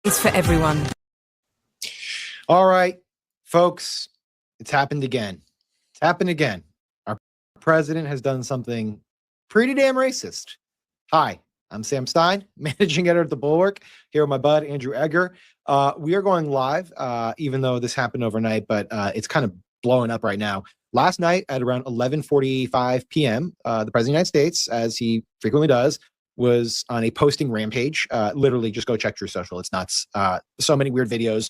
It's for everyone. All right, folks, it's happened again. It's happened again. Our president has done something pretty damn racist. Hi, I'm Sam Stein, managing editor at The Bulwark, here with my bud, Andrew Egger. We are going live, even though this happened overnight, but it's kind of blowing up right now. Last night at around 11:45 p.m., the President of the United States, as he frequently does, was on a posting rampage. Literally, just go check True Social. It's nuts. So many weird videos.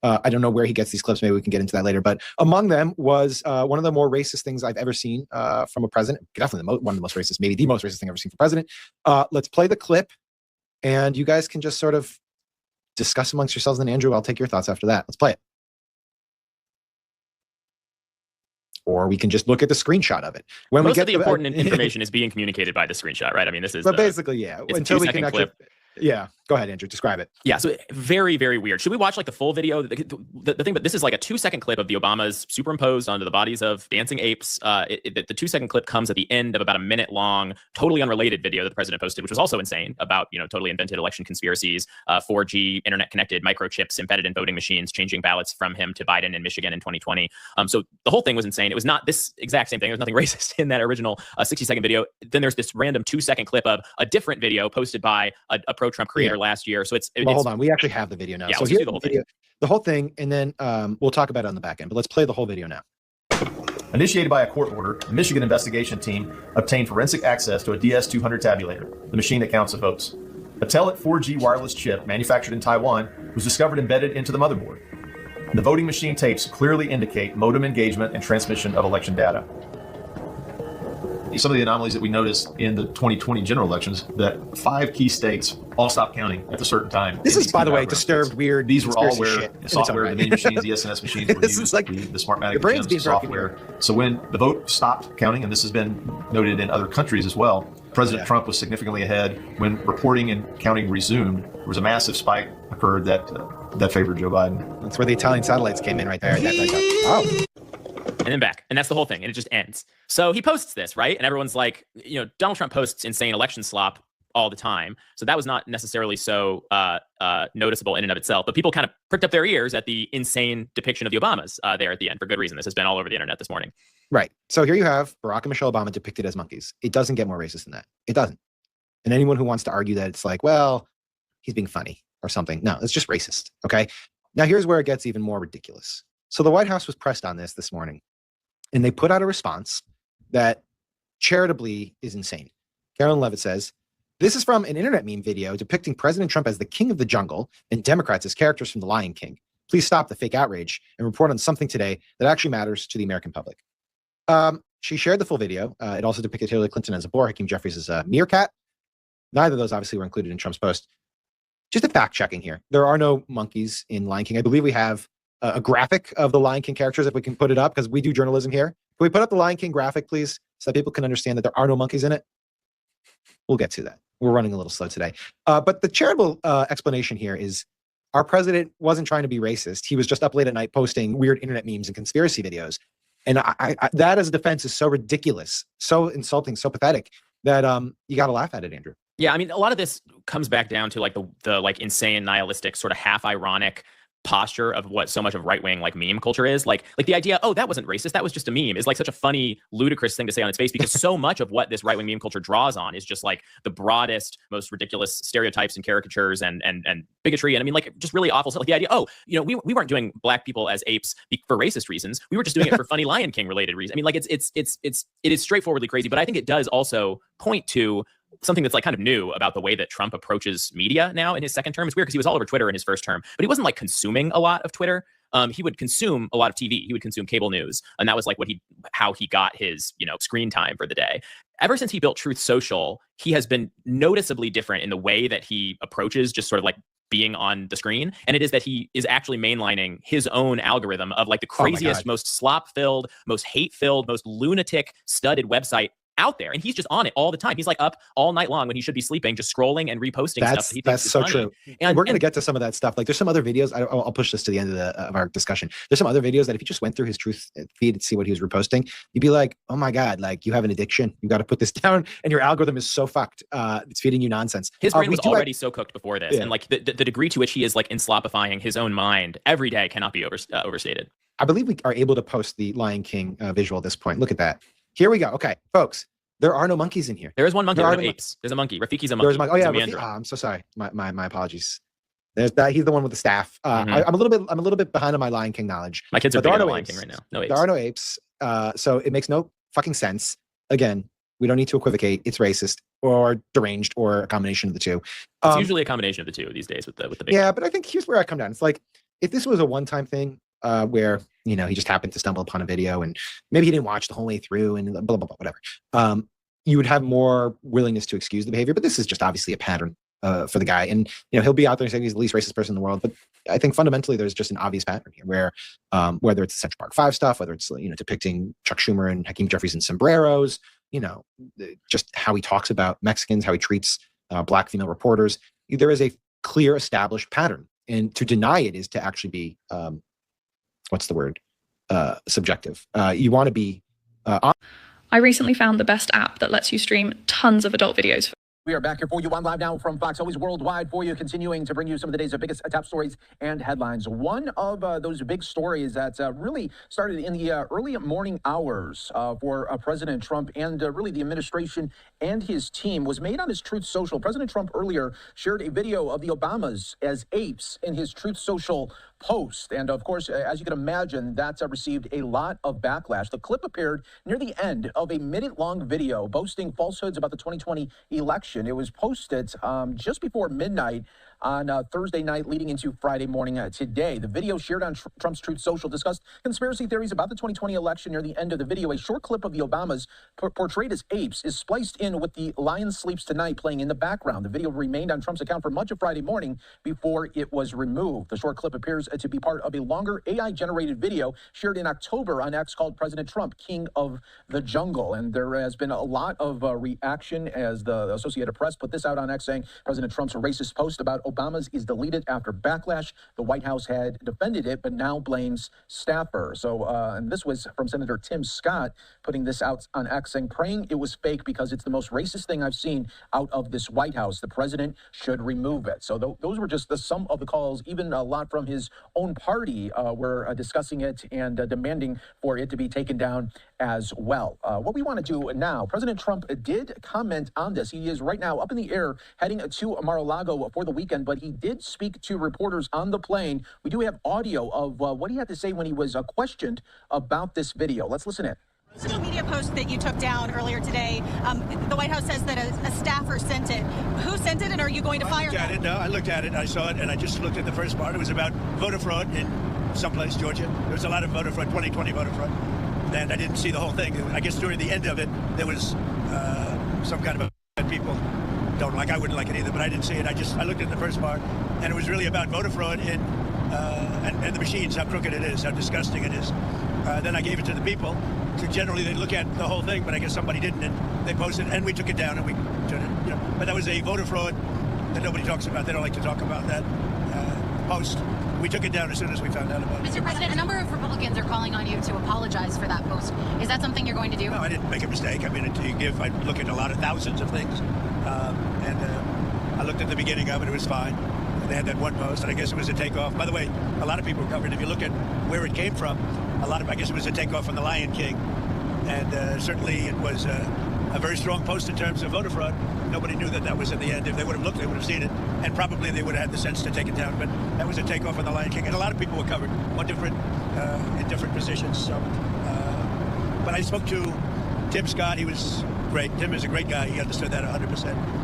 I don't know where he gets these clips. Maybe we can get into that later. But among them was one of the more racist things I've ever seen from a president. Definitely one of the most racist, maybe the most racist thing I've ever seen from a president. Let's play the clip, and you guys can just sort of discuss amongst yourselves. And Andrew, I'll take your thoughts after that. Let's play it. Or we can just look at the screenshot of it. When most of the important information is being communicated by the screenshot, right? I mean, this is. But basically, yeah. Until we can clip. Yeah, go ahead, Andrew. Describe it. Yeah, so very, very weird. Should we watch like the full video? The thing, but this is like a 2-second clip of the Obamas superimposed onto the bodies of dancing apes. The 2-second clip comes at the end of about a minute long, totally unrelated video that the president posted, which was also insane about, totally invented election conspiracies, 4G internet connected microchips embedded in voting machines, changing ballots from him to Biden in Michigan in 2020. So the whole thing was insane. It was not this exact same thing. There was nothing racist in that original 60-second video. Then there's this random 2-second clip of a different video posted by a pro-Trump creator last year. So well, hold on. We actually have the video now. Yeah, so let's do the whole thing. The whole thing, and then we'll talk about it on the back end. But let's play the whole video now. Initiated by a court order, the Michigan investigation team obtained forensic access to a DS-200 tabulator, the machine that counts the votes. A Telit 4G wireless chip manufactured in Taiwan was discovered embedded into the motherboard. The voting machine tapes clearly indicate modem engagement and transmission of election data. Some of the anomalies that we noticed in the 2020 general elections, that 5 key states all stopped counting at a certain time. This is, by the way, disturbed, weird. These were all where the software, the mini machines, the SNS machines were used, like the Smartmatic software. So when the vote stopped counting, and this has been noted in other countries as well, President Trump was significantly ahead. When reporting and counting resumed, there was a massive spike occurred that favored Joe Biden. That's where the Italian satellites came in right there. And then back. And that's the whole thing. And it just ends. So he posts this, right? And everyone's like, Donald Trump posts insane election slop all the time. So that was not necessarily so noticeable in and of itself. But people kind of pricked up their ears at the insane depiction of the Obamas there at the end for good reason. This has been all over the internet this morning. Right. So here you have Barack and Michelle Obama depicted as monkeys. It doesn't get more racist than that. It doesn't. And anyone who wants to argue that it's like, well, he's being funny or something. No, it's just racist. Okay. Now here's where it gets even more ridiculous. So the White House was pressed on this morning, and they put out a response that charitably is insane. Carolyn Levitt says, this is from an internet meme video depicting President Trump as the king of the jungle and Democrats as characters from The Lion King. Please stop the fake outrage and report on something today that actually matters to the American public. She shared the full video. It also depicted Hillary Clinton as a boar, Hakeem Jeffries as a meerkat. Neither of those obviously were included in Trump's post. Just a fact checking here. There are no monkeys in Lion King. I believe we have a graphic of the Lion King characters, if we can put it up, because we do journalism here. Can we put up the Lion King graphic, please, so that people can understand that there are no monkeys in it? We'll get to that. We're running a little slow today. But the charitable explanation here is our president wasn't trying to be racist. He was just up late at night posting weird internet memes and conspiracy videos. And I that as a defense is so ridiculous, so insulting, so pathetic that you got to laugh at it, Andrew. Yeah, I mean, a lot of this comes back down to like the like insane nihilistic sort of half ironic posture of what so much of right-wing like meme culture is. Like the idea, oh, that wasn't racist, that was just a meme, is like such a funny, ludicrous thing to say on its face, because so much of what this right-wing meme culture draws on is just like the broadest, most ridiculous stereotypes and caricatures and bigotry. And I mean, like just really awful stuff. Like the idea, oh, we weren't doing black people as apes for racist reasons. We were just doing it for funny Lion King related reasons. I mean, like it is straightforwardly crazy, but I think it does also point to something that's like kind of new about the way that Trump approaches media now in his second term. It's weird because he was all over Twitter in his first term, but he wasn't like consuming a lot of Twitter. He would consume a lot of TV. He would consume cable news. And that was like how he got his, screen time for the day. Ever since he built Truth Social, he has been noticeably different in the way that he approaches just sort of like being on the screen. And it is that he is actually mainlining his own algorithm of like the craziest, most slop-filled, most hate-filled, most lunatic studded website out there, and he's just on it all the time. He's like up all night long when he should be sleeping, just scrolling and reposting stuff that he thinks That's is so funny. true. And we're going to get to some of that stuff. Like there's some other videos. I'll push this to the end of our discussion. There's some other videos that if you just went through his truth feed and see what he was reposting, you'd be like, oh my God, like you have an addiction. You got to put this down, and your algorithm is so fucked. It's feeding you nonsense. His brain was already so cooked before this, and like the degree to which he is like enslopifying his own mind every day cannot be overstated. I believe we are able to post the Lion King visual at this point. Look at that. Here we go. Okay, folks. There are no monkeys in here. There is one monkey. There are no apes. There's a monkey. Rafiki's a monkey. There's a monkey. Oh yeah, I'm so sorry. My apologies. There's that. He's the one with the staff. I'm a little bit behind on my Lion King knowledge. My kids are big on Lion King right now. No apes. There are no apes. So it makes no fucking sense. Again, we don't need to equivocate. It's racist or deranged or a combination of the two. It's usually a combination of the two these days with the big. Yeah, but I think here's where I come down. It's like if this was a one-time thing where he just happened to stumble upon a video and maybe he didn't watch the whole way through and blah blah blah whatever. You would have more willingness to excuse the behavior, but this is just obviously a pattern for the guy. And, he'll be out there saying he's the least racist person in the world. But I think fundamentally there's just an obvious pattern here where whether it's the Central Park 5 stuff, whether it's, depicting Chuck Schumer and Hakeem Jeffries in sombreros, just how he talks about Mexicans, how he treats Black female reporters, there is a clear established pattern. And to deny it is to actually be, what's the word? Subjective. You want to be I recently found the best app that lets you stream tons of adult videos. We are back here for you on Live Now from Fox, always worldwide for you, continuing to bring you some of the day's biggest top stories and headlines. One of those big stories that really started in the early morning hours for President Trump and really the administration and his team was made on his Truth Social. President Trump earlier shared a video of the Obamas as apes in his Truth Social post. And of course, as you can imagine, that's received a lot of backlash. The clip appeared near the end of a minute-long video boasting falsehoods about the 2020 election. It was posted just before midnight on Thursday night leading into Friday morning today. The video shared on Trump's Truth Social discussed conspiracy theories about the 2020 election. Near the end of the video, a short clip of the Obamas portrayed as apes is spliced in with the Lion Sleeps Tonight playing in the background. The video remained on Trump's account for much of Friday morning before it was removed. The short clip appears to be part of a longer AI-generated video shared in October on X called President Trump, King of the Jungle. And there has been a lot of reaction as the Associated Press put this out on X saying President Trump's racist post about Obama's is deleted after backlash. The White House had defended it, but now blames staffer. So, and this was from Senator Tim Scott putting this out on X saying, praying it was fake because it's the most racist thing I've seen out of this White House. The president should remove it. So those were just some of the calls. Even a lot from his own party were discussing it and demanding for it to be taken down as well. What we want to do now, President Trump did comment on this. He is right now up in the air heading to Mar-a-Lago for the weekend, but he did speak to reporters on the plane. We do have audio of what he had to say when he was questioned about this video. Let's listen in. Social media post that you took down earlier today, the White House says that a staffer sent it. Who sent it, and are you going to fire them? No, I looked at it, I saw it, and I just looked at the first part. It was about voter fraud in someplace, Georgia. There was a lot of voter fraud, 2020 voter fraud, and I didn't see the whole thing. I guess during the end of it, there was some kind of that people don't like. I wouldn't like it either, but I didn't see it. I looked at the first part, and it was really about voter fraud in and the machines, how crooked it is, how disgusting it is. Then I gave it to the people. So generally, they look at the whole thing, but I guess somebody didn't, and they posted it, and we took it down, and we turned it, But that was a voter fraud that nobody talks about. They don't like to talk about that post. We took it down as soon as we found out about it. Mr. President, a number of Republicans are calling on you to apologize for that post. Is that something you're going to do? No, I didn't make a mistake. I mean, I look at a lot of thousands of things, and I looked at the beginning of it. It was fine. And they had that one post, and I guess it was a takeoff. By the way, a lot of people covered. If you look at where it came from, I guess it was a takeoff from the Lion King, and certainly it was a very strong post in terms of voter fraud. Nobody knew that was at the end. If they would have looked, they would have seen it, and probably they would have had the sense to take it down. But that was a takeoff from the Lion King, and a lot of people were covered, in different positions. So, but I spoke to Tim Scott. He was great. Tim is a great guy. He understood that 100%.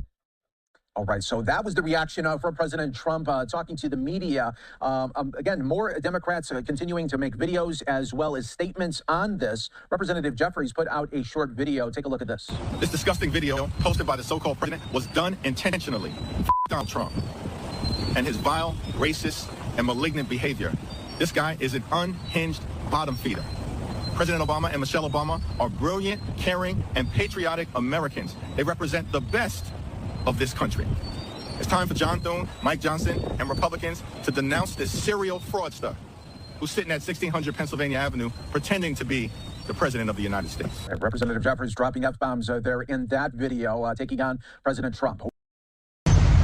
All right, so that was the reaction from President Trump talking to the media. Again, more Democrats continuing to make videos as well as statements on this. Representative Jeffries put out a short video. Take a look at this. This disgusting video posted by the so-called president was done intentionally. Donald Trump and his vile, racist, and malignant behavior. This guy is an unhinged bottom feeder President Obama and Michelle Obama are brilliant, caring, and patriotic Americans. They represent the best of this country. It's time for John Thune, Mike Johnson, and Republicans to denounce this serial fraudster who's sitting at 1600 Pennsylvania Avenue pretending to be the President of the United States. Representative Jeffries dropping F-bombs there in that video, taking on President Trump.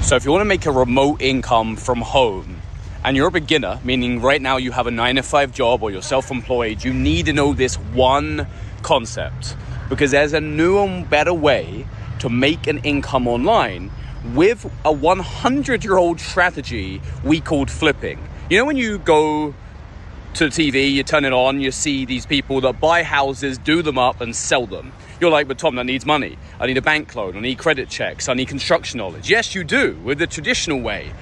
So if you want to make a remote income from home, and you're a beginner, meaning right now you have a 9-to-5 job or you're self-employed, you need to know this one concept, because there's a new and better way to make an income online with a 100-year-old strategy we called flipping. You know, when you go to the TV, you turn it on, you see these people that buy houses, do them up and sell them. You're like, but Tom, that needs money. I need a bank loan, I need credit checks, I need construction knowledge. Yes, you do, with the traditional way.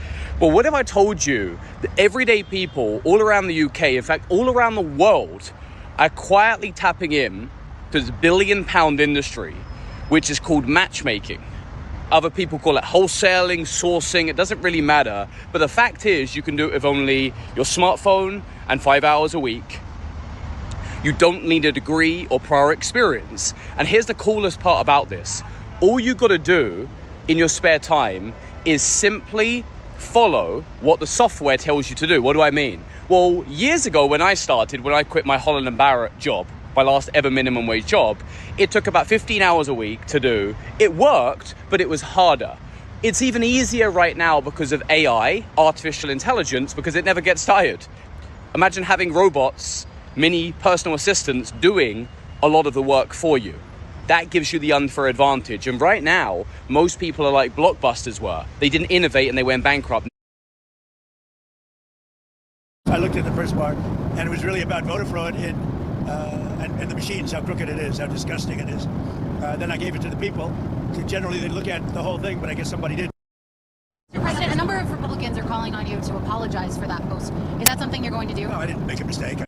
But what if I told you that everyday people all around the UK, in fact, all around the world, are quietly tapping in to this billion-pound industry, which is called matchmaking. Other people call it wholesaling, sourcing, it doesn't really matter. But the fact is, you can do it with only your smartphone and 5 hours a week. You don't need a degree or prior experience. And here's the coolest part about this. All you gotta do in your spare time is simply follow what the software tells you to do. What do I mean? Well, years ago when I started, when I quit my Holland & Barrett job, my last ever minimum wage job, it took about 15 hours a week to do. It worked, but it was harder. It's even easier right now because of AI, artificial intelligence, because it never gets tired. Imagine having robots, mini personal assistants doing a lot of the work for you. That gives you the unfair advantage. And right now, most people are like Blockbusters were. They didn't innovate and they went bankrupt. I looked at the first part, and it was really about voter fraud and the machines, how crooked it is, how disgusting it is. Then I gave it to the people. Generally, they look at the whole thing, but I guess somebody did. Mr. President, a number of Republicans are calling on you to apologize for that post. Is that something you're going to do? No, I didn't make a mistake.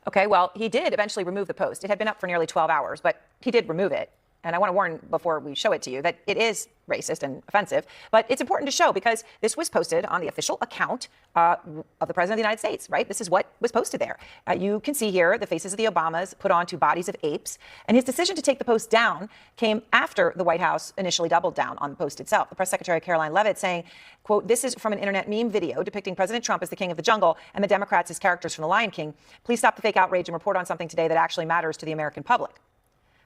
Okay, well, he did eventually remove the post. It had been up for nearly 12 hours, but he did remove it. And I want to warn before we show it to you that it is racist and offensive, but it's important to show because this was posted on the official account of the President of the United States, right? This is what was posted there. You can see here the faces of the Obamas put onto bodies of apes, and his decision to take the post down came after the White House initially doubled down on the post itself. The press secretary, Caroline Leavitt, saying, quote, "This is from an internet meme video depicting President Trump as the king of the jungle and the Democrats as characters from The Lion King. Please stop the fake outrage and report on something today that actually matters to the American public."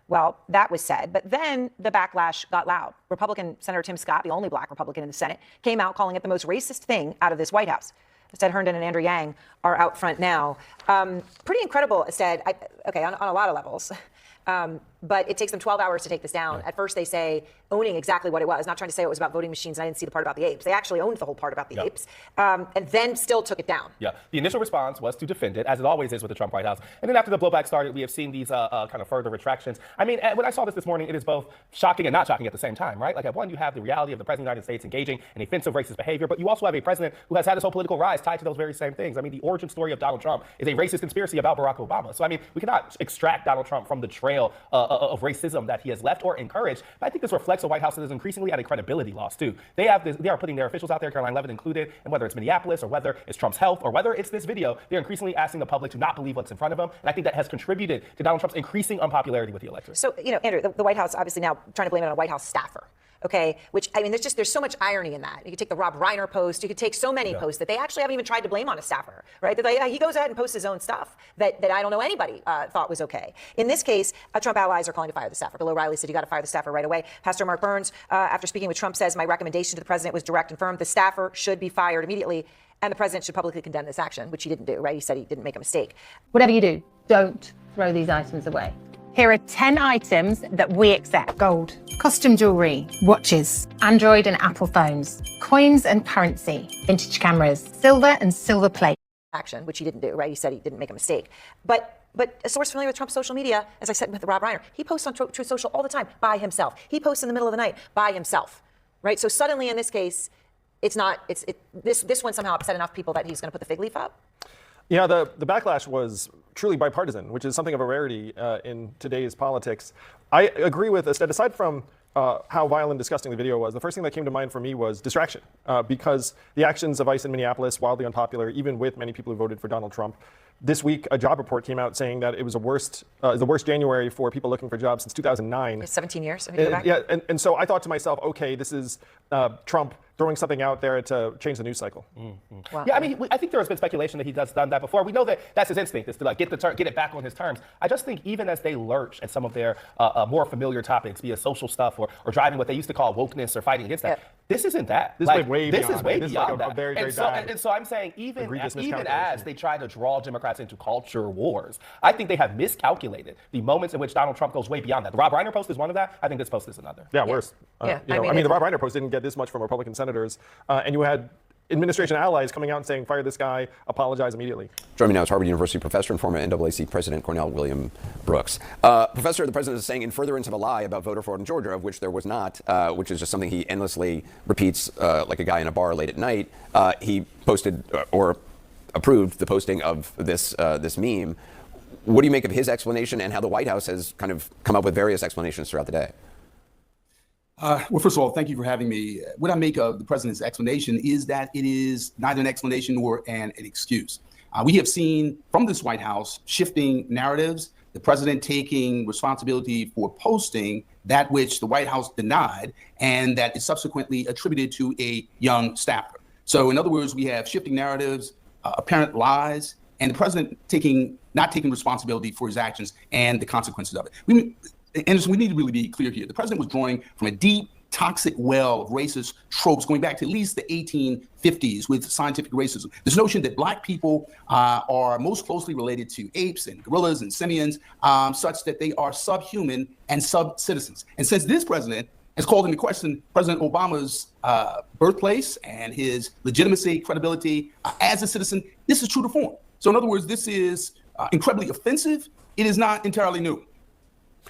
Well, that was said, but then the backlash got loud. Republican Senator Tim Scott, the only black Republican in the Senate, came out calling it the most racist thing out of this White House. Ested Herndon and Andrew Yang are out front now. Pretty incredible, Ested, okay, on a lot of levels. But it takes them 12 hours to take this down. At first they say owning exactly what it was, not trying to say it was about voting machines, and I didn't see the part about the apes. They actually owned the whole part about the apes, and then still took it down. Yeah, the initial response was to defend it, as it always is with the Trump White House. And then after the blowback started, we have seen these kind of further retractions. I mean, when I saw this morning, it is both shocking and not shocking at the same time, right? Like at one, you have the reality of the President of the United States engaging in offensive racist behavior, but you also have a president who has had his whole political rise tied to those very same things. I mean, the origin story of Donald Trump is a racist conspiracy about Barack Obama. So, I mean, we cannot extract Donald Trump from the trail of racism that he has left or encouraged. But I think this reflects a White House that is increasingly at a credibility loss too. They are putting their officials out there, Caroline Leavitt included, and whether it's Minneapolis or whether it's Trump's health or whether it's this video, they're increasingly asking the public to not believe what's in front of them. And I think that has contributed to Donald Trump's increasing unpopularity with the electorate. So, you know, Andrew, the White House obviously now trying to blame it on a White House staffer. Okay, which, I mean, there's so much irony in that. You could take the Rob Reiner post, you could take so many posts that they actually haven't even tried to blame on a staffer, right? They're like, he goes ahead and posts his own stuff that I don't know anybody thought was okay. In this case, Trump allies are calling to fire the staffer. Bill O'Reilly said, you got to fire the staffer right away. Pastor Mark Burns, after speaking with Trump, says, my recommendation to the president was direct and firm. The staffer should be fired immediately, and the president should publicly condemn this action, which he didn't do, right? He said he didn't make a mistake. Whatever you do, don't throw these items away. Here are 10 items that we accept. Gold, costume jewelry, watches, Android and Apple phones, coins and currency, vintage cameras, silver and silver plate. Action, which he didn't do, right? He said he didn't make a mistake. But a source familiar with Trump's social media, as I said with Rob Reiner, he posts on Truth Social all the time by himself. He posts in the middle of the night by himself, right? So suddenly in this case, this one somehow upset enough people that he's going to put the fig leaf up. Yeah, the backlash was truly bipartisan, which is something of a rarity in today's politics. I agree with Ested. Aside from how violent and disgusting the video was, the first thing that came to mind for me was distraction, because the actions of ICE in Minneapolis, wildly unpopular, even with many people who voted for Donald Trump. This week, a job report came out saying that it was the worst January for people looking for jobs since 2009. 17 years. If you go back. Yeah, and so I thought to myself, okay, this is Trump throwing something out there to change the news cycle. Wow. Yeah, I mean, I think there has been speculation that he's done that before. We know that that's his instinct, is to like get it back on his terms. I just think even as they lurch at some of their more familiar topics, be it social stuff or driving what they used to call wokeness or fighting against that, this isn't that. This like, is way this beyond is way that. beyond This is like a very, very bad, and so I'm saying even miscalculation. as they try to draw Democrats into culture wars, I think they have miscalculated the moments in which Donald Trump goes way beyond that. The Rob Reiner post is one of that. I think this post is another. Yeah, worse. Yeah. I mean, the Rob Reiner post didn't get this much from Republican senators, and you had administration allies coming out and saying, fire this guy, apologize immediately. Joining me now is Harvard University professor and former NAACP president Cornell William Brooks. Professor, the president is saying in furtherance of a lie about voter fraud in Georgia, of which there was not, which is just something he endlessly repeats like a guy in a bar late at night. He posted or approved the posting of this meme. What do you make of his explanation and how the White House has kind of come up with various explanations throughout the day? Well, first of all, thank you for having me. What I make of the president's explanation is that it is neither an explanation nor an excuse. We have seen from this White House shifting narratives, the president taking responsibility for posting that which the White House denied and that is subsequently attributed to a young staffer. So in other words, we have shifting narratives, apparent lies, and the president not taking responsibility for his actions and the consequences of it. Anderson, we need to really be clear here. The president was drawing from a deep, toxic well of racist tropes going back to at least the 1850s with scientific racism. This notion that Black people are most closely related to apes and gorillas and simians, such that they are subhuman and sub-citizens. And since this president has called into question President Obama's birthplace and his legitimacy, credibility as a citizen, this is true to form. So in other words, this is incredibly offensive. It is not entirely new.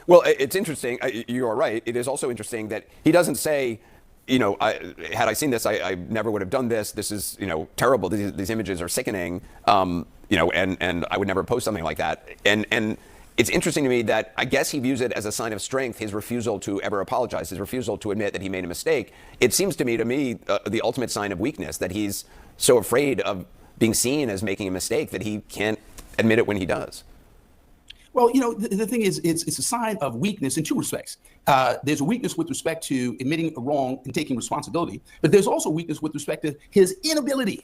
Well, it's interesting. You are right. It is also interesting that he doesn't say, had I seen this, I never would have done this. This is, terrible. These images are sickening. And I would never post something like that. And it's interesting to me that I guess he views it as a sign of strength, his refusal to ever apologize, his refusal to admit that he made a mistake. It seems to me, the ultimate sign of weakness, that he's so afraid of being seen as making a mistake that he can't admit it when he does. Well, the thing is, it's a sign of weakness in two respects. There's a weakness with respect to admitting a wrong and taking responsibility, but there's also weakness with respect to his inability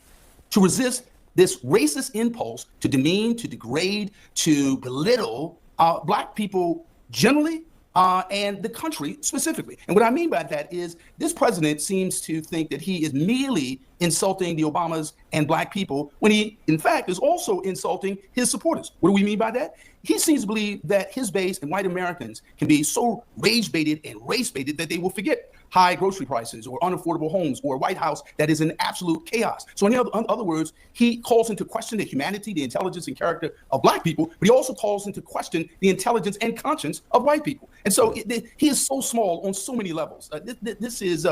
to resist this racist impulse to demean, to degrade, to belittle Black people generally and the country specifically. And what I mean by that is this president seems to think that he is merely insulting the Obamas and Black people when he, in fact, is also insulting his supporters. What do we mean by that? He seems to believe that his base and white Americans can be so rage-baited and race-baited that they will forget high grocery prices or unaffordable homes or a White House that is in absolute chaos. So in other words, he calls into question the humanity, the intelligence and character of Black people, but he also calls into question the intelligence and conscience of white people. And so he is so small on so many levels. This is,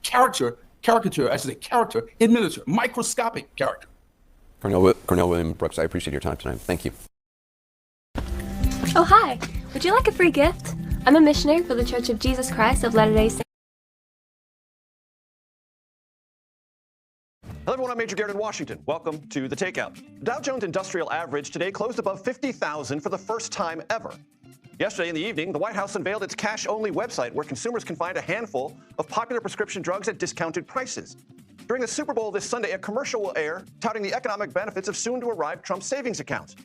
caricature in miniature, microscopic character. Cornell William Brooks, I appreciate your time tonight. Thank you. Oh, hi. Would you like a free gift? I'm a missionary for the Church of Jesus Christ of Latter-day Saints. Hello everyone, I'm Major Garrett in Washington. Welcome to The Takeout. Dow Jones Industrial Average today closed above 50,000 for the first time ever. Yesterday in the evening, the White House unveiled its cash-only website where consumers can find a handful of popular prescription drugs at discounted prices. During the Super Bowl this Sunday, a commercial will air touting the economic benefits of soon-to-arrive Trump savings accounts.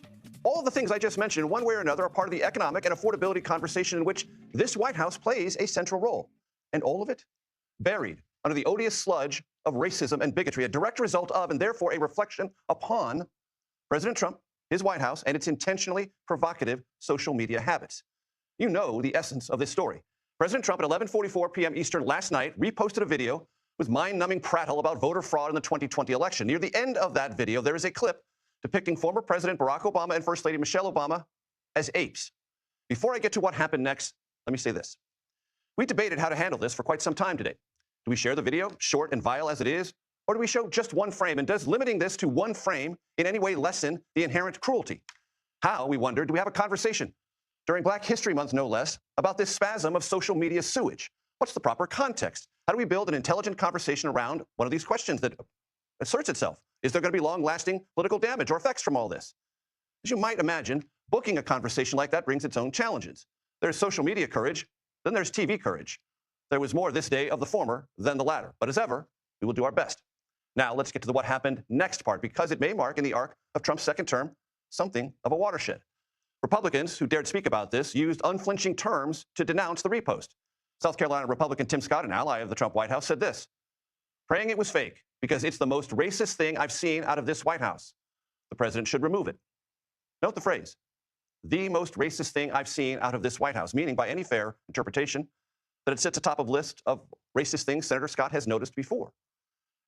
All of the things I just mentioned, one way or another, are part of the economic and affordability conversation in which this White House plays a central role. And all of it buried under the odious sludge of racism and bigotry, a direct result of and therefore a reflection upon President Trump, his White House, and its intentionally provocative social media habits. You know the essence of this story. President Trump at 11:44 p.m. Eastern last night reposted a video with mind-numbing prattle about voter fraud in the 2020 election. Near the end of that video, there is a clip depicting former President Barack Obama and First Lady Michelle Obama as apes. Before I get to what happened next, let me say this. We debated how to handle this for quite some time today. Do we share the video, short and vile as it is, or do we show just one frame? And does limiting this to one frame in any way lessen the inherent cruelty? How, we wonder, do we have a conversation during Black History Month no less, about this spasm of social media sewage. What's the proper context? How do we build an intelligent conversation around one of these questions that asserts itself? Is there going to be long-lasting political damage or effects from all this? As you might imagine, booking a conversation like that brings its own challenges. There's social media courage, then there's TV courage. There was more this day of the former than the latter. But as ever, we will do our best. Now, let's get to the what happened next part, because it may mark in the arc of Trump's second term something of a watershed. Republicans who dared speak about this used unflinching terms to denounce the repost. South Carolina Republican Tim Scott, an ally of the Trump White House, said this: praying it was fake because it's the most racist thing I've seen out of this White House. The president should remove it. Note the phrase, the most racist thing I've seen out of this White House, meaning by any fair interpretation that it sits atop a list of racist things Senator Scott has noticed before.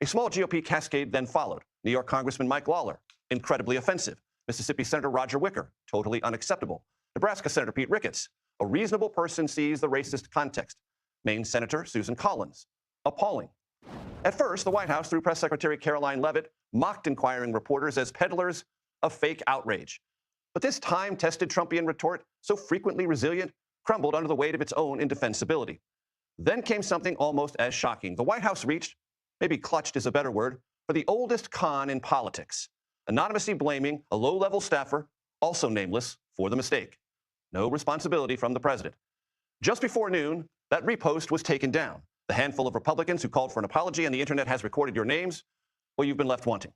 A small GOP cascade then followed. New York Congressman Mike Lawler, incredibly offensive. Mississippi Senator Roger Wicker, totally unacceptable. Nebraska Senator Pete Ricketts, a reasonable person sees the racist context. Maine Senator Susan Collins, appalling. At first, the White House, through Press Secretary Caroline Leavitt, mocked inquiring reporters as peddlers of fake outrage. But this time-tested Trumpian retort, so frequently resilient, crumbled under the weight of its own indefensibility. Then came something almost as shocking. The White House reached, maybe clutched is a better word, for the oldest con in politics, anonymously blaming a low-level staffer, also nameless, for the mistake. No responsibility from the president. Just before noon, that repost was taken down. The handful of Republicans who called for an apology and the internet has recorded your names, well, you've been left wanting.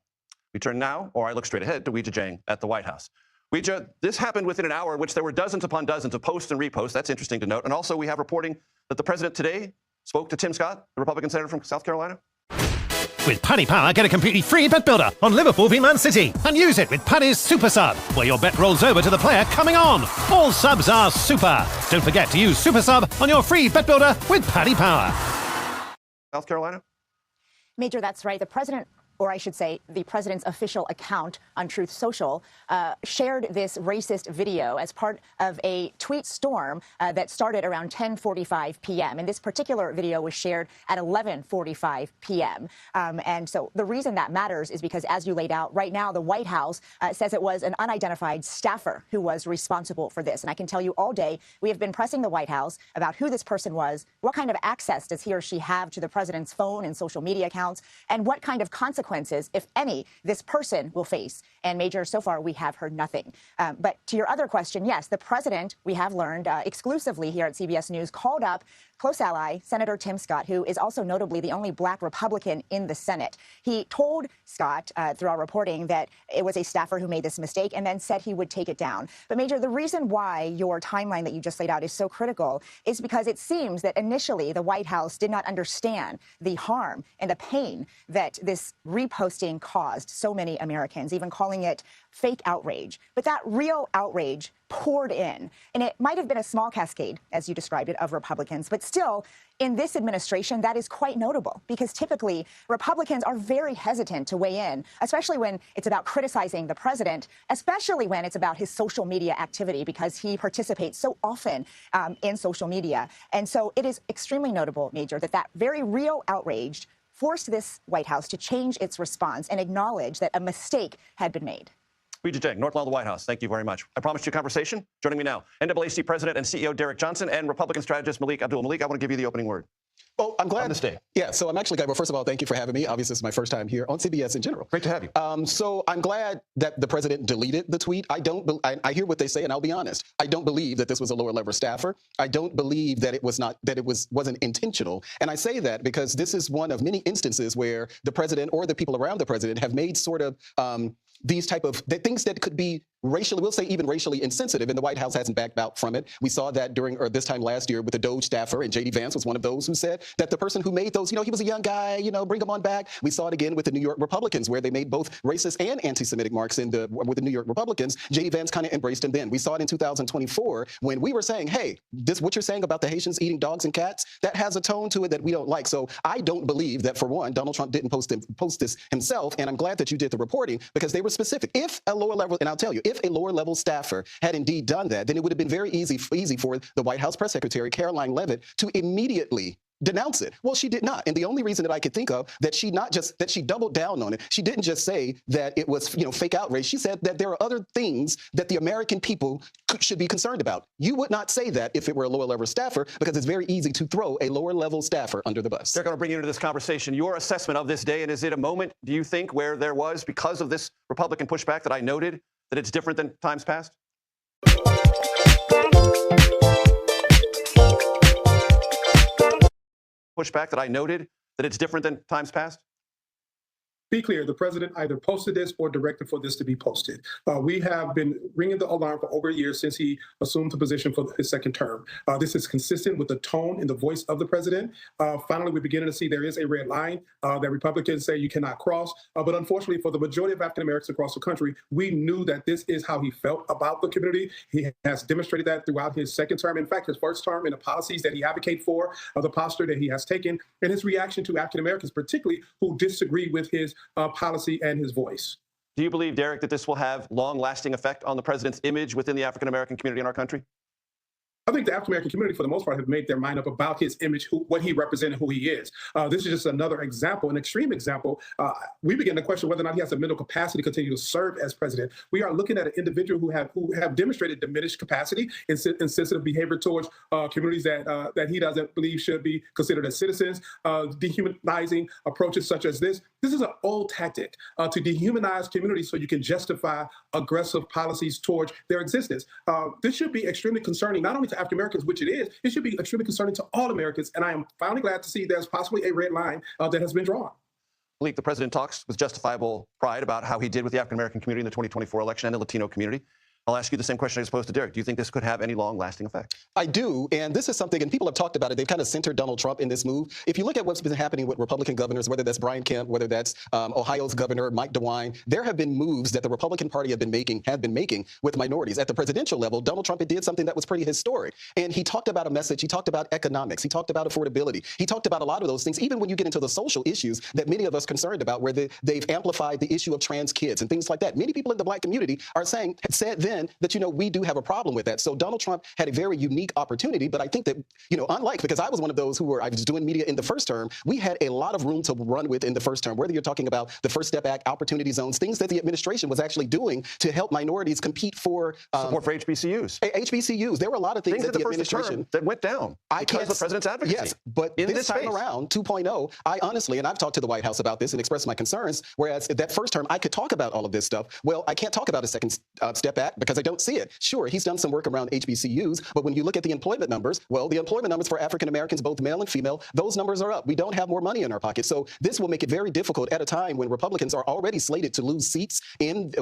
We turn now, or I look straight ahead, to Weijia Jiang at the White House. Weijia, this happened within an hour in which there were dozens upon dozens of posts and reposts. That's interesting to note. And also we have reporting that the president today spoke to Tim Scott, the Republican senator from South Carolina. With Paddy Power, get a completely free bet builder on Liverpool v Man City and use it with Paddy's Super Sub, where your bet rolls over to the player coming on. All subs are super. Don't forget to use Super Sub on your free bet builder with Paddy Power. South Carolina? Major, that's right. The president, or I should say, the president's official account on Truth Social, shared this racist video as part of a tweet storm that started around 10:45 p.m. And this particular video was shared at 11:45 p.m. And so the reason that matters is because, as you laid out, right now the White House says it was an unidentified staffer who was responsible for this. And I can tell you all day, we have been pressing the White House about who this person was, what kind of access does he or she have to the president's phone and social media accounts, and what kind of consequences, if any, this person will face. And Major, so far we have heard nothing. But to your other question, yes, the president, we have learned exclusively here at CBS News, called up close ally Senator Tim Scott, who is also notably the only black Republican in the Senate. He told Scott through our reporting that it was a staffer who made this mistake and then said he would take it down. But Major, the reason why your timeline that you just laid out is so critical is because it seems that initially the White House did not understand the harm and the pain that this reposting caused so many Americans, even calling it fake outrage. But that real outrage poured in. And it might have been a small cascade, as you described it, of Republicans. But still, in this administration, that is quite notable, because typically Republicans are very hesitant to weigh in, especially when it's about criticizing the president, especially when it's about his social media activity, because he participates so often in social media. And so it is extremely notable, Major, that that very real outrage forced this White House to change its response and acknowledge that a mistake had been made. Weijia Jiang, North Lawn of the White House. Thank you very much. I promised you a conversation. Joining me now, NAACP President and CEO Derek Johnson and Republican strategist Malik Abdul. Malik, I want to give you the opening word. Well, I'm glad. On this day. Yeah, so I'm actually glad. Well, first of all, thank you for having me. Obviously, this is my first time here on CBS in general. Great to have you. So I'm glad that the president deleted the tweet. I hear what they say, and I'll be honest. I don't believe that this was a lower level staffer. I don't believe that it wasn't intentional. And I say that because this is one of many instances where the president or the people around the president have made sort of these type of things that could be racially, we'll say even racially insensitive, and the White House hasn't backed out from it. We saw that this time last year with the Doge staffer, and JD Vance was one of those who said that the person who made those, he was a young guy, bring him on back. We saw it again with the New York Republicans, where they made both racist and anti-Semitic marks with the New York Republicans. JD Vance kind of embraced him then. We saw it in 2024 when we were saying, hey, what you're saying about the Haitians eating dogs and cats, that has a tone to it that we don't like. So I don't believe that, for one, Donald Trump didn't post this himself, and I'm glad that you did the reporting because they were specific. If a lower level, and I'll tell you, if a lower level staffer had indeed done that, then it would have been very easy for the White House press secretary, Caroline Leavitt, to immediately denounce it. Well, she did not. And the only reason that I could think of that she doubled down on it. She didn't just say that it was, fake outrage. She said that there are other things that the American people should be concerned about. You would not say that if it were a lower level staffer, because it's very easy to throw a lower level staffer under the bus. They're going to bring you into this conversation. Your assessment of this day, and is it a moment, do you think, where there was, because of this Republican pushback that I noted, that it's different than times past? Pushback that I noted, that it's different than times past? Be clear, the president either posted this or directed for this to be posted. We have been ringing the alarm for over a year since he assumed the position for his second term. This is consistent with the tone and the voice of the president. Finally, we're beginning to see there is a red line that Republicans say you cannot cross. But unfortunately, for the majority of African Americans across the country, we knew that this is how he felt about the community. He has demonstrated that throughout his second term. In fact, his first term, and the policies that he advocated for, the posture that he has taken, and his reaction to African Americans, particularly who disagree with his policy and his voice. Do you believe, Derek, that this will have long-lasting effect on the president's image within the African-American community in our country? I think the African-American community, for the most part, have made their mind up about his image, what he represented, who he is. This is just another example, an extreme example. We begin to question whether or not he has the mental capacity to continue to serve as president. We are looking at an individual who have demonstrated diminished capacity and sensitive behavior towards communities that he doesn't believe should be considered as citizens, dehumanizing approaches such as this. This is an old tactic to dehumanize communities so you can justify aggressive policies towards their existence. This should be extremely concerning, not only to African Americans, which it is, it should be extremely concerning to all Americans. And I am finally glad to see there's possibly a red line that has been drawn. Malik, the president talks with justifiable pride about how he did with the African American community in the 2024 election and the Latino community. I'll ask you the same question I was posed to Derek. Do you think this could have any long-lasting effect? I do, and this is something, and people have talked about it, they've kind of centered Donald Trump in this move. If you look at what's been happening with Republican governors, whether that's Brian Kemp, whether that's Ohio's governor, Mike DeWine, there have been moves that the Republican Party have been making with minorities. At the presidential level, Donald Trump did something that was pretty historic, and he talked about a message, he talked about economics, he talked about affordability, he talked about a lot of those things, even when you get into the social issues that many of us are concerned about, where they've amplified the issue of trans kids and things like that. Many people in the Black community said then that, we do have a problem with that. So Donald Trump had a very unique opportunity, but I think that, unlike, because I was one of those I was doing media in the first term, we had a lot of room to run with in the first term, whether you're talking about the First Step Act, opportunity zones, things that the administration was actually doing to help minorities compete for support for HBCUs. HBCUs. There were a lot of things that the administration that went down because of the president's advocacy. Yes, but this time around, 2.0, I honestly, and I've talked to the White House about this and expressed my concerns, whereas that first term, I could talk about all of this stuff. Well, I can't talk about a Second Step Act because I don't see it. Sure, he's done some work around HBCUs, but when you look at the employment numbers, well, the employment numbers for African Americans, both male and female, those numbers are up. We don't have more money in our pocket. So this will make it very difficult at a time when Republicans are already slated to lose seats in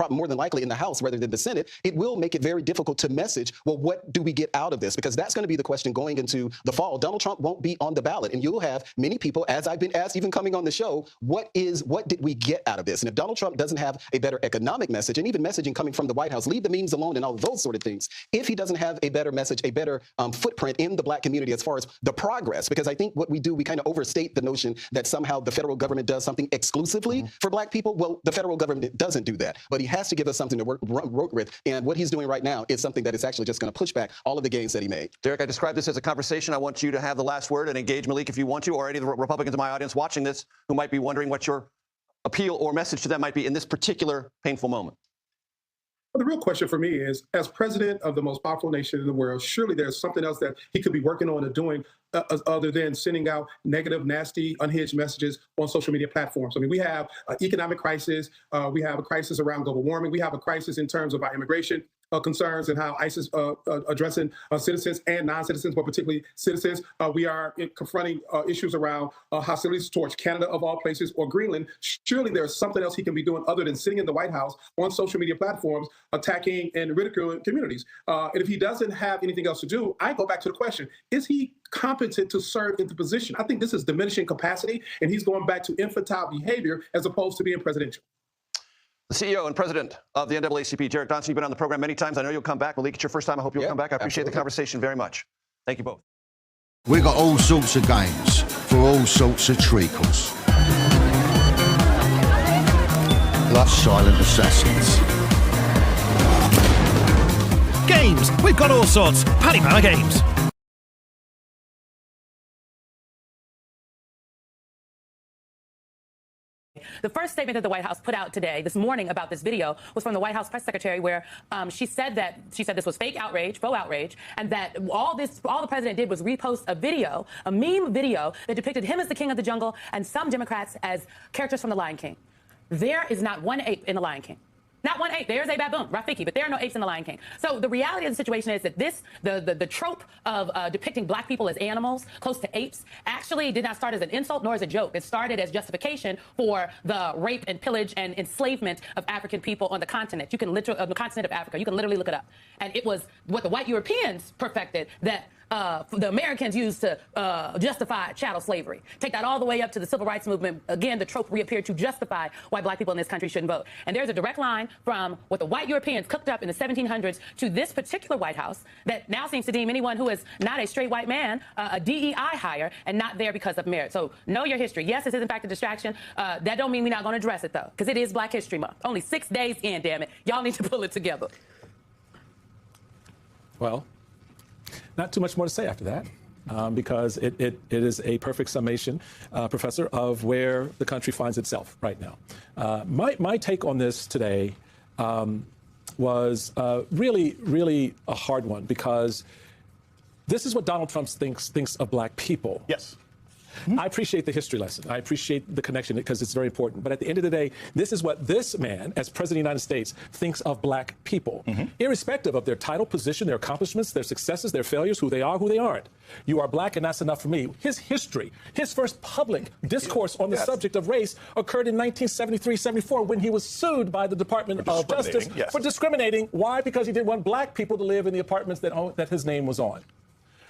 more than likely in the House rather than the Senate. It will make it very difficult to message, well, what do we get out of this? Because that's going to be the question going into the fall. Donald Trump won't be on the ballot, and you'll have many people, as I've been asked, even coming on the show, what did we get out of this? And if Donald Trump doesn't have a better economic message, and even messaging coming from the White House, leave the memes alone and all of those sort of things, if he doesn't have a better message, a better footprint in the Black community as far as the progress, because I think what we do, we kind of overstate the notion that somehow the federal government does something exclusively for Black people. Well, the federal government doesn't do that, but he has to give us something to work with, and what he's doing right now is something that is actually just going to push back all of the gains that he made. Derek, I described this as a conversation. I want you to have the last word and engage Malik if you want to, or any of the Republicans in my audience watching this who might be wondering what your appeal or message to them might be in this particular painful moment. Well, the real question for me is, as president of the most powerful nation in the world, surely there's something else that he could be working on and doing other than sending out negative, nasty, unhinged messages on social media platforms. I mean, we have an economic crisis. We have a crisis around global warming. We have a crisis in terms of our immigration concerns and how ICE is addressing citizens and non-citizens, but particularly citizens. We are confronting issues around hostilities towards Canada, of all places, or Greenland. Surely there's something else he can be doing other than sitting in the White House on social media platforms, attacking and ridiculing communities. And if he doesn't have anything else to do, I go back to the question, is he competent to serve in the position? I think this is diminishing capacity, and he's going back to infantile behavior as opposed to being presidential. The CEO and president of the NAACP, Derek Johnson, you've been on the program many times. I know you'll come back. Malik, it's your first time. I hope you'll come back. I appreciate the conversation very much. Thank you both. We got all sorts of games for all sorts of treacles. Like Silent Assassins. Games. We've got all sorts. Paddy Power Games. The first statement that the White House put out today, this morning, about this video was from the White House press secretary, where she said this was fake outrage, faux outrage, and that all the president did was repost a video, a meme video that depicted him as the king of the jungle and some Democrats as characters from The Lion King. There is not one ape in The Lion King. Not one ape. There's a baboon, Rafiki, but there are no apes in The Lion King. So the reality of the situation is that the trope of depicting black people as animals, close to apes, actually did not start as an insult nor as a joke. It started as justification for the rape and pillage and enslavement of African people on the continent. You can literally, on the continent of Africa, you can literally look it up. And it was what the white Europeans perfected that the Americans used to justify chattel slavery. Take that all the way up to the civil rights movement. Again, the trope reappeared to justify why black people in this country shouldn't vote. And there's a direct line from what the white Europeans cooked up in the 1700s to this particular White House that now seems to deem anyone who is not a straight white man a DEI hire and not there because of merit. So know your history. Yes, this is in fact a distraction. That don't mean we're not going to address it, though, because it is Black History Month. Only 6 days in, damn it. Y'all need to pull it together. Well, not too much more to say after that, because it is a perfect summation, Professor, of where the country finds itself right now. My take on this today was really a hard one, because this is what Donald Trump thinks of black people. Yes. I appreciate the history lesson. I appreciate the connection because it's very important. But at the end of the day, this is what this man, as President of the United States, thinks of black people, irrespective of their title, position, their accomplishments, their successes, their failures, who they are, who they aren't. You are black, and that's enough for me. His history, his first public discourse on the subject of race occurred in 1973-74 when he was sued by the Department of Justice for discriminating. Why? Because he didn't want black people to live in the apartments that his name was on.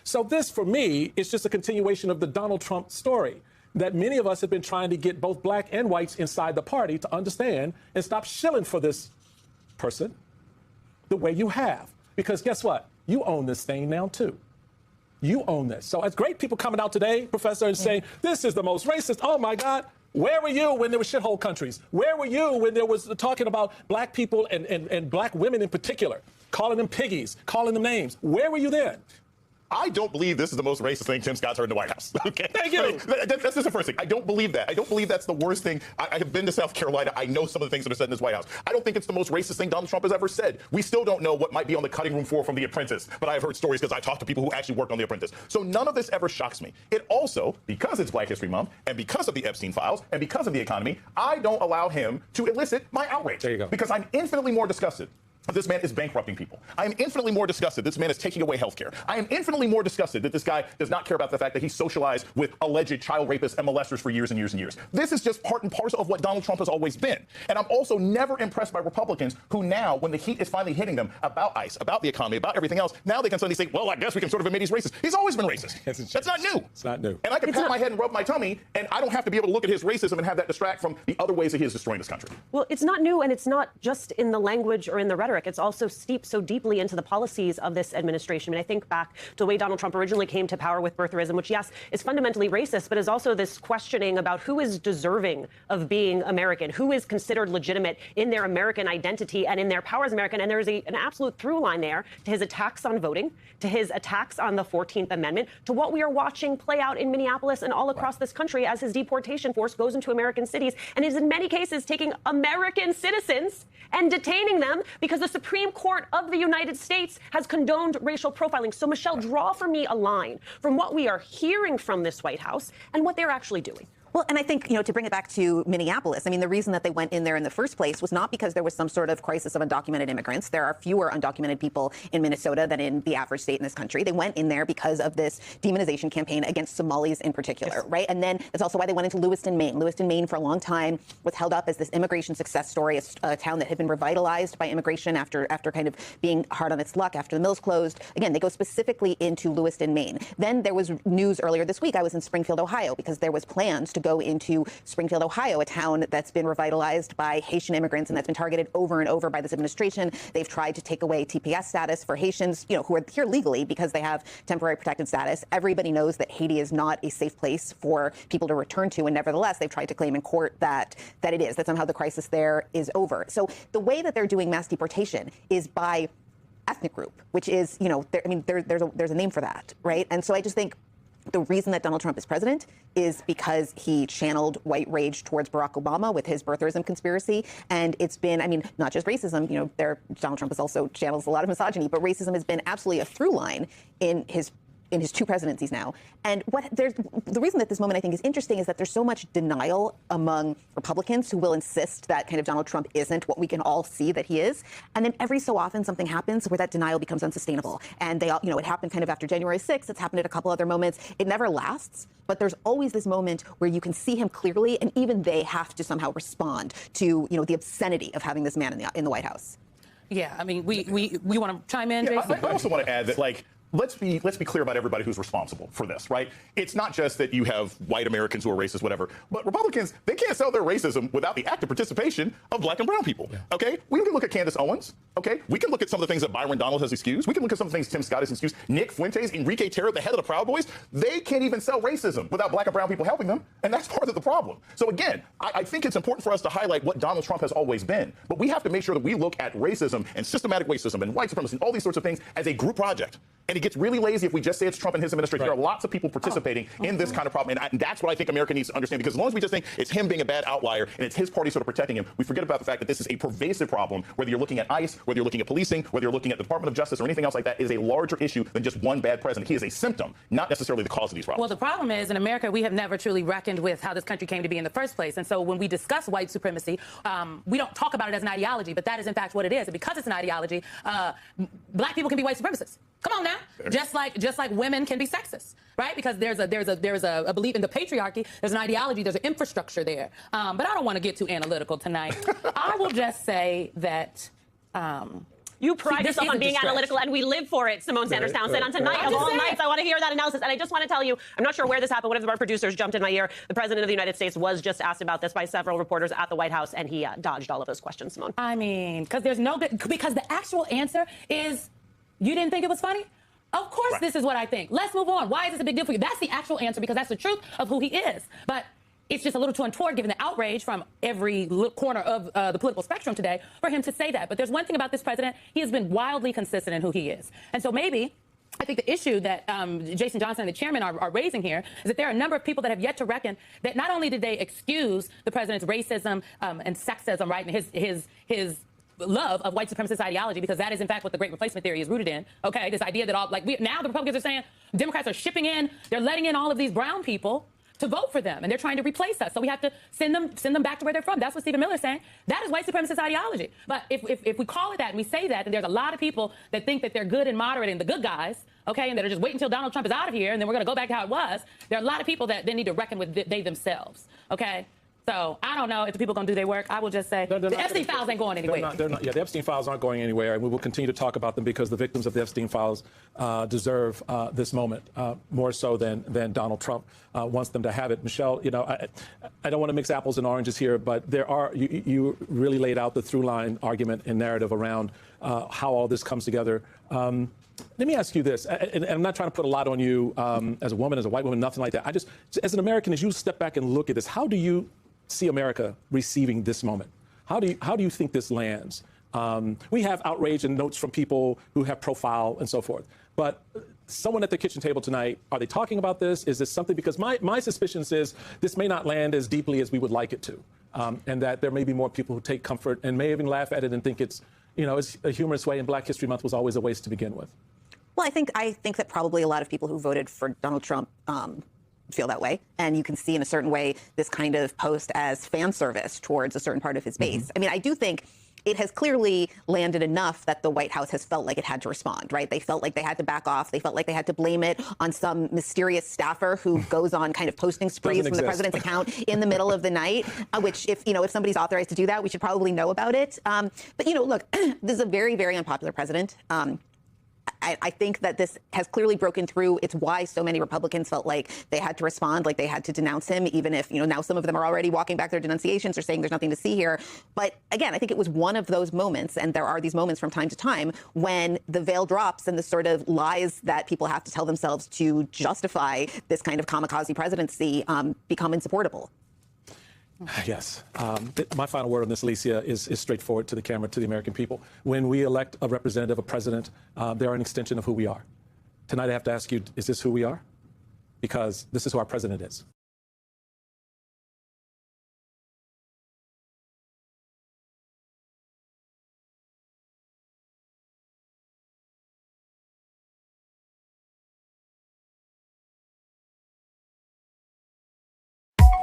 So this, for me, is just a continuation of the Donald Trump story that many of us have been trying to get both black and whites inside the party to understand and stop shilling for this person the way you have. Because guess what? You own this thing now, too. You own this. So it's great people coming out today, Professor, and saying, this is the most racist. Oh, my God. Where were you when there were shithole countries? Where were you when there was talking about black people and black women in particular, calling them piggies, calling them names? Where were you then? I don't believe this is the most racist thing Tim Scott's heard in the White House. Okay, thank you. That's just the first thing. I don't believe that. I don't believe that's the worst thing. I have been to South Carolina. I know some of the things that are said in this White House. I don't think it's the most racist thing Donald Trump has ever said. We still don't know what might be on the cutting room floor from The Apprentice, but I've heard stories because I talked to people who actually worked on The Apprentice. So none of this ever shocks me. It also, because it's Black History Month, and because of the Epstein files, and because of the economy, I don't allow him to elicit my outrage. There you go. Because I'm infinitely more disgusted. This man is bankrupting people. I am infinitely more disgusted this man is taking away health care. I am infinitely more disgusted that this guy does not care about the fact that he socialized with alleged child rapists and molesters for years and years and years. This is just part and parcel of what Donald Trump has always been. And I'm also never impressed by Republicans who now, when the heat is finally hitting them about ICE, about the economy, about everything else, now they can suddenly say, well, I guess we can sort of admit he's racist. He's always been racist. That's not new. It's not new. And I can pat my head and rub my tummy, and I don't have to be able to look at his racism and have that distract from the other ways that he is destroying this country. Well, it's not new, and it's not just in the language or in the rhetoric. It's also steeped so deeply into the policies of this administration. I mean, I think back to the way Donald Trump originally came to power with birtherism, which, yes, is fundamentally racist, but is also this questioning about who is deserving of being American, who is considered legitimate in their American identity and in their power as American. And there's an absolute through line there to his attacks on voting, to his attacks on the 14th Amendment, to what we are watching play out in Minneapolis and all across this country as his deportation force goes into American cities and is in many cases taking American citizens and detaining them because the Supreme Court of the United States has condoned racial profiling. So, Michelle, draw for me a line from what we are hearing from this White House and what they're actually doing. Well, and I think, to bring it back to Minneapolis, I mean, the reason that they went in there in the first place was not because there was some sort of crisis of undocumented immigrants. There are fewer undocumented people in Minnesota than in the average state in this country. They went in there because of this demonization campaign against Somalis in particular, right? And then that's also why they went into Lewiston, Maine. Lewiston, Maine, for a long time, was held up as this immigration success story, a town that had been revitalized by immigration after kind of being hard on its luck after the mills closed. Again, they go specifically into Lewiston, Maine. Then there was news earlier this week. I was in Springfield, Ohio, because there was plans to go into Springfield, Ohio, a town that's been revitalized by Haitian immigrants and that's been targeted over and over by this administration. They've tried to take away TPS status for Haitians, who are here legally because they have temporary protected status. Everybody knows that Haiti is not a safe place for people to return to, and nevertheless, they've tried to claim in court that it is, that somehow the crisis there is over. So the way that they're doing mass deportation is by ethnic group, which is, there's a name for that, right? And so I just think the reason that Donald Trump is president is because he channeled white rage towards Barack Obama with his birtherism conspiracy. And it's been, I mean, not just racism, you know, Donald Trump has also channels a lot of misogyny, but racism has been absolutely a through line in his two presidencies now. And the reason that this moment I think is interesting is that there's so much denial among Republicans who will insist that kind of Donald Trump isn't what we can all see that he is. And then every so often something happens where that denial becomes unsustainable. And they all, you know, it happened kind of after January 6th. It's happened at a couple other moments. It never lasts, but there's always this moment where you can see him clearly, and even they have to somehow respond to, you know, the obscenity of having this man in the White House. Yeah, I mean, we want to chime in, Yeah, Jason? I also want to add that, like, let's be clear about everybody who's responsible for this, right? It's not just that you have white Americans who are racist, whatever, but Republicans, they can't sell their racism without the active participation of black and brown people, okay? We can look at Candace Owens, okay? We can look at some of the things that Byron Donald has excused. We can look at some of the things Tim Scott has excused. Nick Fuentes, Enrique Tarra, the head of the Proud Boys, they can't even sell racism without black and brown people helping them, and that's part of the problem. So again, I think it's important for us to highlight what Donald Trump has always been, but we have to make sure that we look at racism and systematic racism and white supremacy and all these sorts of things as a group project. And it gets really lazy if we just say it's Trump and his administration. There are lots of people participating in this kind of problem. And that's what I think America needs to understand. Because as long as we just think it's him being a bad outlier and it's his party sort of protecting him, we forget about the fact that this is a pervasive problem. Whether you're looking at ICE, whether you're looking at policing, whether you're looking at the Department of Justice or anything else like that, is a larger issue than just one bad president. He is a symptom, not necessarily the cause of these problems. Well, the problem is in America, we have never truly reckoned with how this country came to be in the first place. And so when we discuss white supremacy, we don't talk about it as an ideology, but that is in fact what it is. And because it's an ideology, black people can be white supremacists. Come on now. Just like women can be sexist, right? Because there's a belief in the patriarchy. There's an ideology. There's an infrastructure there. But I don't want to get too analytical tonight. I will just say that. You pride yourself on being analytical, and we live for it, Simone Sanders Townsend. On tonight of all nights, I want to hear that analysis. And I just want to tell you, I'm not sure where this happened. One of our producers jumped in my ear. The President of the United States was just asked about this by several reporters at the White House, and he dodged all of those questions, Simone. I mean, because the actual answer is, you didn't think it was funny? Of course, this is what I think. Let's move on. Why is this a big deal for you? That's the actual answer, because that's the truth of who he is. But it's just a little too untoward, given the outrage from every corner of the political spectrum today, for him to say that. But there's one thing about this president. He has been wildly consistent in who he is. And so maybe I think the issue that Jason Johnson and the chairman are raising here is that there are a number of people that have yet to reckon that not only did they excuse the president's racism and sexism, right, and his love of white supremacist ideology, because that is in fact what the great replacement theory is rooted in. Okay, this idea that now the Republicans are saying Democrats are shipping in, they're letting in all of these brown people to vote for them, and they're trying to replace us. So we have to send them back to where they're from. That's what Stephen Miller's saying. That is white supremacist ideology. But if we call it that and we say that, and there's a lot of people that think that they're good and moderate and the good guys, okay, and that are just waiting until Donald Trump is out of here, and then we're going to go back to how it was. There are a lot of people that they need to reckon with they themselves. Okay. So I don't know if the people are going to do their work. I will just say the Epstein files ain't going anywhere. They're not, the Epstein files aren't going anywhere, and we will continue to talk about them because the victims of the Epstein files deserve this moment more so than Donald Trump wants them to have it. Michelle, you know, I don't want to mix apples and oranges here, but there are you really laid out the through line argument and narrative around how all this comes together. Let me ask you this, and I'm not trying to put a lot on you as a woman, as a white woman, nothing like that. I just, as an American, as you step back and look at this, how do you see America receiving this moment? How do you think this lands? We have outrage and notes from people who have profile and so forth. But someone at the kitchen table tonight, are they talking about this? Is this something? Because my suspicion is this may not land as deeply as we would like it to, and that there may be more people who take comfort and may even laugh at it and think it's, you know, it's a humorous way, and Black History Month was always a waste to begin with. Well, I think that probably a lot of people who voted for Donald Trump feel that way. And you can see in a certain way this kind of post as fan service towards a certain part of his base. I mean, I do think it has clearly landed enough that the White House has felt like it had to respond, right? They felt like they had to back off. They felt like they had to blame it on some mysterious staffer who goes on kind of posting sprees from the president's account in the middle of the night, which if somebody's authorized to do that, we should probably know about it. But, look, this is a very, very unpopular president. I think that this has clearly broken through. It's why so many Republicans felt like they had to respond, like they had to denounce him, even if, now some of them are already walking back their denunciations or saying there's nothing to see here. But again, I think it was one of those moments, and there are these moments from time to time, when the veil drops and the sort of lies that people have to tell themselves to justify this kind of kamikaze presidency become insupportable. Yes. My final word on this, Alicia, is straightforward to the camera, to the American people. When we elect a representative, a president, they are an extension of who we are. Tonight I have to ask you, is this who we are? because this is who our president is.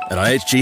At IHG